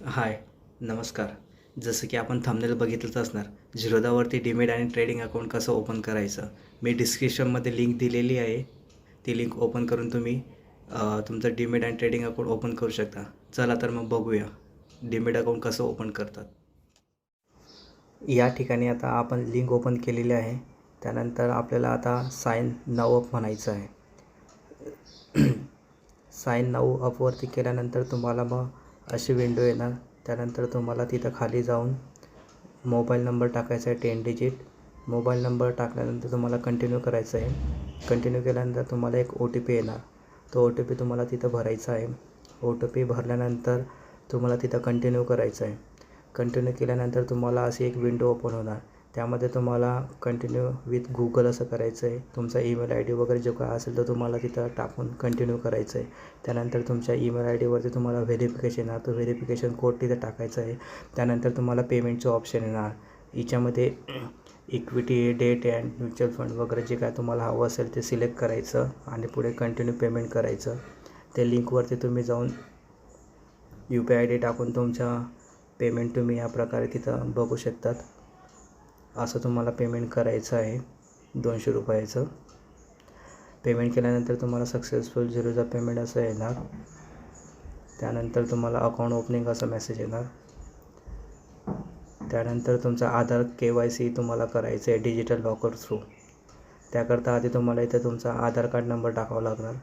हाय, नमस्कार. जसं की आपण थंबनेल बघितलंच असणार. झिरोधावरती डीमॅट आणि ट्रेडिंग अकाउंट कसं ओपन करायचं. मी डिस्क्रिप्शनमध्ये लिंक दिलेली आहे. ती लिंक ओपन करून तुम्ही तुमचं डीमॅट आणि ट्रेडिंग अकाउंट ओपन करू शकता. चला तर मग बघूया डीमॅट अकाउंट कसं ओपन करतात. या ठिकाणी आता आपण लिंक ओपन केलेली आहे. त्यानंतर आपल्याला आता साइन नाऊ अप म्हणायचं आहे. साइन नाऊ अपवरती केल्यानंतर तुम्हाला मग अशी विंडो येणार. त्यानंतर तुम्हाला तिथं खाली जाऊन मोबाईल नंबर टाकायचा आहे 10 डिजिट. मोबाईल नंबर टाकल्यानंतर तुम्हाला कंटिन्यू करायचं आहे. कंटिन्यू केल्यानंतर तुम्हाला एक OTP येणार. तो OTP तुम्हाला तिथं भरायचा आहे. OTP भरल्यानंतर तुम्हाला तिथं कंटिन्यू करायचं आहे. कंटिन्यू केल्यानंतर तुम्हाला अशी एक विंडो ओपन होणार. त्यामध्ये तुम्हाला कंटिन्यू विथ गूगल असं करायचं आहे. तुमचा ईमेल ID वगैरे जो काय असेल तर तुम्हाला तिथं टाकून कंटिन्यू करायचं आहे. त्यानंतर तुमच्या ईमेल IDवरती तुम्हाला व्हेरिफिकेशन येणार. तो व्हेरिफिकेशन कोड तिथं टाकायचा आहे. त्यानंतर तुम्हाला पेमेंटचं ऑप्शन येणार. याच्यामध्ये equity, debt and mutual fund वगैरे जे काय तुम्हाला हवं असेल ते सिलेक्ट करायचं आणि पुढे कंटिन्यू पेमेंट करायचं. त्या लिंकवरती तुम्ही जाऊन UPI ID टाकून तुमच्या पेमेंट तुम्ही या प्रकारे तिथं बघू शकतात. असं तुम्हाला पेमेंट करायचं आहे 200 रुपयाचं. पेमेंट केल्यानंतर तुम्हाला सक्सेसफुल झिरोचा पेमेंट असं येणार. त्यानंतर तुम्हाला अकाउंट ओपनिंग असा मेसेज येणार. त्यानंतर तुमचा आधार KYC तुम्हाला करायचं आहे डिजिटल लॉकर थ्रू. त्याकरता आधी तुम्हाला इथं तुमचा आधार कार्ड नंबर टाकावा लागणार.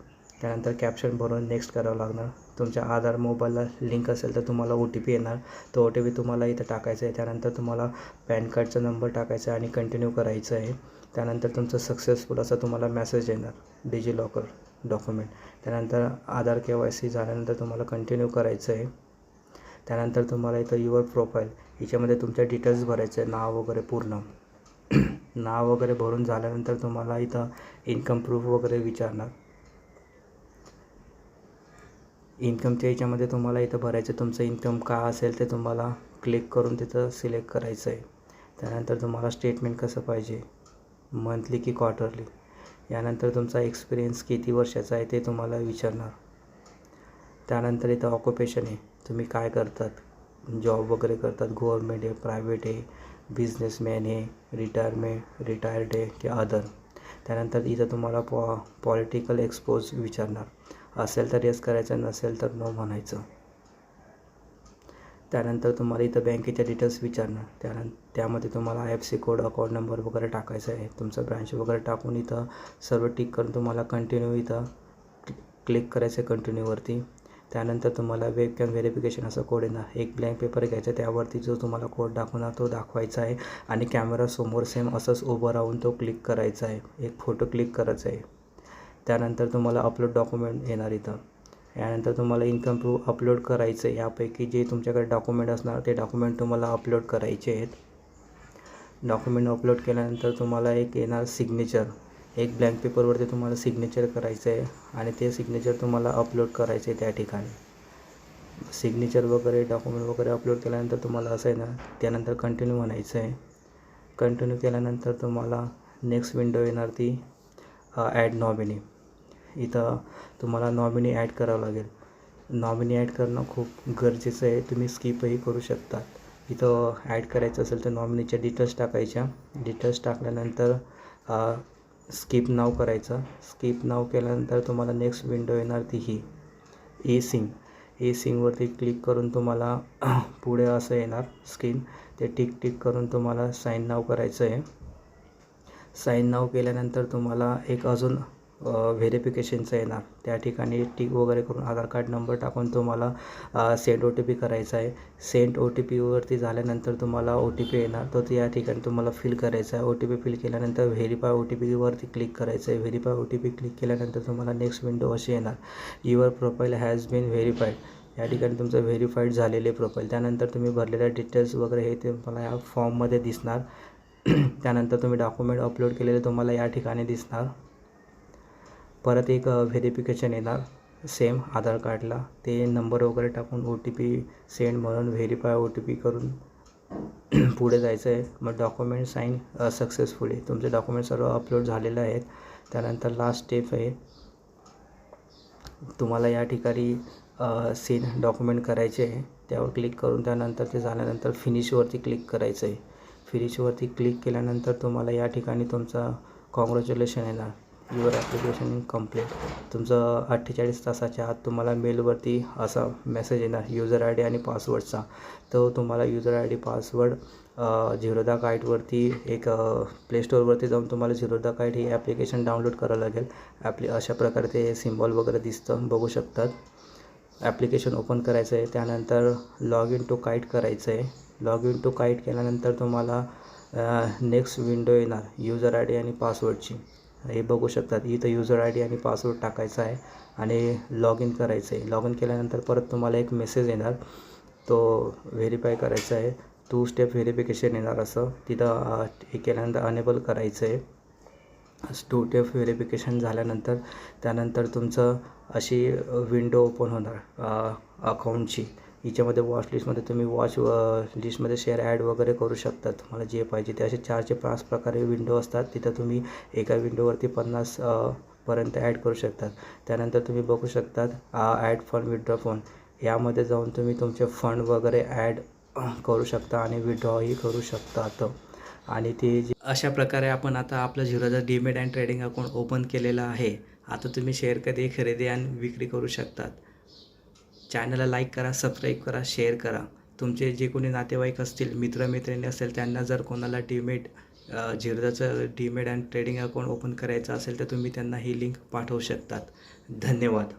त्यानंतर कॅप्शन भरून नेक्स्ट करावं लागणार. तुमच्या आधार मोबाईलला लिंक असेल तर तुम्हाला OTP येणार. तो OTP तुम्हाला इथं टाकायचा आहे. त्यानंतर तुम्हाला पॅन कार्डचा नंबर टाकायचा आहे आणि कंटिन्यू करायचं आहे. त्यानंतर तुमचं सक्सेसफुल असा तुम्हाला मेसेज येणार डिजी लॉकर डॉक्युमेंट. त्यानंतर आधार KYC झाल्यानंतर तुम्हाला कंटिन्यू करायचं आहे. त्यानंतर तुम्हाला इथं युअर प्रोफाईल याच्यामध्ये तुमच्या डिटेल्स भरायचं आहे, नाव वगैरे पूर्ण. नाव वगैरे भरून झाल्यानंतर तुम्हाला इथं इन्कम प्रूफ वगैरे विचारणार. इन्कमच्या याच्यामध्ये तुम्हाला इथं भरायचं तुमचं इन्कम काय असेल ते तुम्हाला क्लिक करून तिथं सिलेक्ट करायचं आहे. त्यानंतर तुम्हाला स्टेटमेंट कसं पाहिजे, मंथली की क्वार्टरली. यानंतर तुमचा एक्सपिरियन्स किती वर्षाचा आहे ते तुम्हाला विचारणार. त्यानंतर इथं ऑक्युपेशन आहे, तुम्ही काय करतात, जॉब वगैरे करतात, गव्हर्मेंट आहे, प्रायव्हेट आहे, बिझनेसमॅन आहे, रिटायर्ड आहे की अदर. त्यानंतर इथं तुम्हाला पॉलिटिकल एक्सपोज विचारणार. असेल तर येस करायचं, नसेल तर नो म्हणायचं. त्यानंतर तुम्हाला इथं बँकेच्या डिटेल्स विचारणार. त्यामध्ये तुम्हाला IFSC कोड, अकाउंट नंबर वगैरे टाकायचा आहे. तुमचं ब्रँच वगैरे टाकून इथं सर्व टिक करून तुम्हाला कंटिन्यू इथं क्लिक करायचं आहे कंटिन्यूवरती. त्यानंतर तुम्हाला वेबकॅम व्हेरिफिकेशन असा कोड येणार. एक ब्लँक पेपर घ्यायचा, त्यावरती जो तुम्हाला कोड दाखवणार तो दाखवायचा आहे आणि कॅमेरासमोर सेम असंच उभं राहून तो क्लिक करायचा आहे. एक फोटो क्लिक करायचा आहे. त्यानंतर तुम्हाला अपलोड डॉक्युमेंट येणार इथं. यानंतर तुम्हाला इन्कम प्रूफ अपलोड करायचं आहे. यापैकी जे तुमच्याकडे डॉक्युमेंट असणार ते डॉक्युमेंट तुम्हाला अपलोड करायचे आहेत. डॉक्युमेंट अपलोड केल्यानंतर तुम्हाला एक येणार सिग्नेचर. एक ब्लँक पेपरवरती तुम्हाला सिग्नेचर करायचं आहे आणि ते सिग्नेचर तुम्हाला अपलोड करायचे आहे त्या ठिकाणी. सिग्नेचर वगैरे डॉक्युमेंट वगैरे अपलोड केल्यानंतर तुम्हाला असं आहे ना, त्यानंतर कंटिन्यू म्हणायचं आहे. कंटिन्यू केल्यानंतर तुम्हाला नेक्स्ट विंडो येणार ती ॲड नॉमिनी. इथं तुम्हाला नॉमिनी ॲड करावं लागेल. नॉमिनी ॲड करणं खूप गरजेचं आहे. तुम्ही स्किपही करू शकता. इथं ॲड करायचं असेल तर नॉमिनीच्या डिटेल्स टाकायच्या. डिटेल्स टाकल्यानंतर स्किप नाव करायचं. स्किप नाव केल्यानंतर तुम्हाला नेक्स्ट विंडो येणार ती ही ई सिंगवरती क्लिक करून तुम्हाला पुढे असं येणार स्क्रीन. ते टिक करून तुम्हाला साइन नाव करायचं आहे. साइन नाव केल्यानंतर तुम्हाला एक अजून व्हेरिफिकेशनचं येणार. त्या ठिकाणी टिक वगैरे करून आधार कार्ड नंबर टाकून तुम्हाला सेंड OTP करायचा आहे. सेंड OTPवरती झाल्यानंतर तुम्हाला OTP येणार. तो या ठिकाणी तुम्हाला फिल करायचा आहे. OTP फिल केल्यानंतर व्हेरीफाय OTPवरती क्लिक करायचं आहे. व्हेरीफाय OTP क्लिक केल्यानंतर तुम्हाला नेक्स्ट विंडो अशी येणार. Your profile has been verified. या ठिकाणी तुमचं व्हेरीफाईड झालेले प्रोफाईल. त्यानंतर तुम्ही भरलेल्या डिटेल्स वगैरे हे ते तुम्हाला या फॉर्ममध्ये दिसणार. त्यानंतर तुम्ही डॉक्युमेंट अपलोड केलेले तुम्हाला या ठिकाणी दिसणार. परत एक व्हेरिफिकेशन येणार सेम आधार कार्डला. ते नंबर वगैरे टाकून OTP सेंड म्हणून व्हेरीफाय OTP करून पुढे जायचं आहे. मग डॉक्युमेंट साईन सक्सेसफुली. तुमचे डॉक्युमेंट सर्व अपलोड झालेले आहेत. त्यानंतर लास्ट स्टेप आहे, तुम्हाला या ठिकाणी सीन डॉक्युमेंट करायचे आहे. त्यावर क्लिक करून त्यानंतर ते झाल्यानंतर फिनिशवरती क्लिक करायचं आहे. फिनिशवरती क्लिक केल्यानंतर तुम्हाला या ठिकाणी तुमचा कॉंग्रॅच्युलेशन येणार, युअर ॲप्लिकेशन इन कंप्लीट. तुमचं 48 तासाच्या आत तुम्हाला मेलवरती असा मेसेज येणार युजर आय डी आणि पासवर्डचा. तो तुम्हाला user I D password Zerodha काईटवरती एक प्ले स्टोअरवरती जाऊन तुम्हाला झिरोदा काईट ही ॲप्लिकेशन डाउनलोड करावं लागेल. अशा प्रकारे ते सिम्बॉल वगैरे दिसतं, बघू शकतात. ॲप्लिकेशन ओपन करायचं आहे, त्यानंतर लॉग इन टू काईट करायचं आहे. लॉग इन टू काईट केल्यानंतर तुम्हाला नेक्स्ट विंडो येणार युजर आय डी आणि पासवर्डची. हे बघू शकतात, इथं युजर आय डी आणि पासवर्ड टाकायचा आहे आणि लॉग इन करायचं आहे. लॉग इन केल्यानंतर परत तुम्हाला एक मेसेज येणार, तो व्हेरीफाय करायचा आहे. 2 स्टेप व्हेरिफिकेशन येणार असं. तिथं हे केल्यानंतर अनेबल करायचं आहे. 2 स्टेप व्हेरिफिकेशन झाल्यानंतर त्यानंतर तुमचं अशी विंडो ओपन होणार अकाउंटची. हिच्यामध्ये वॉच लिस्टमध्ये तुम्ही लिस्टमध्ये शेअर ॲड वगैरे करू शकता, तुम्हाला जे पाहिजे ते. असे 4 ते 5 प्रकारे विंडो असतात. तिथं तुम्ही एका विंडोवरती 50 पर्यंत ॲड करू शकतात. त्यानंतर तुम्ही बघू शकतात ॲड फंड, विथड्रॉ फंड. यामध्ये जाऊन तुम्ही तुमचे फंड वगैरे ॲड करू शकता आणि विथड्रॉही करू शकतात. आणि ते अशा प्रकारे आपण आता आपलं Zerodha demat and trading account open केलेलं आहे. आता तुम्ही शेअर कधी खरेदी आणि विक्री करू शकतात. चॅनलला लाईक करा, सबस्क्राईब करा, शेअर करा. तुमचे जे कोणी नातेवाईक असतील, मित्रमैत्रिणी असेल, त्यांना जर कोणाला झिरोदाचं demat and trading account open करायचं असेल तर तुम्ही त्यांना ही लिंक पाठवू शकतात. धन्यवाद.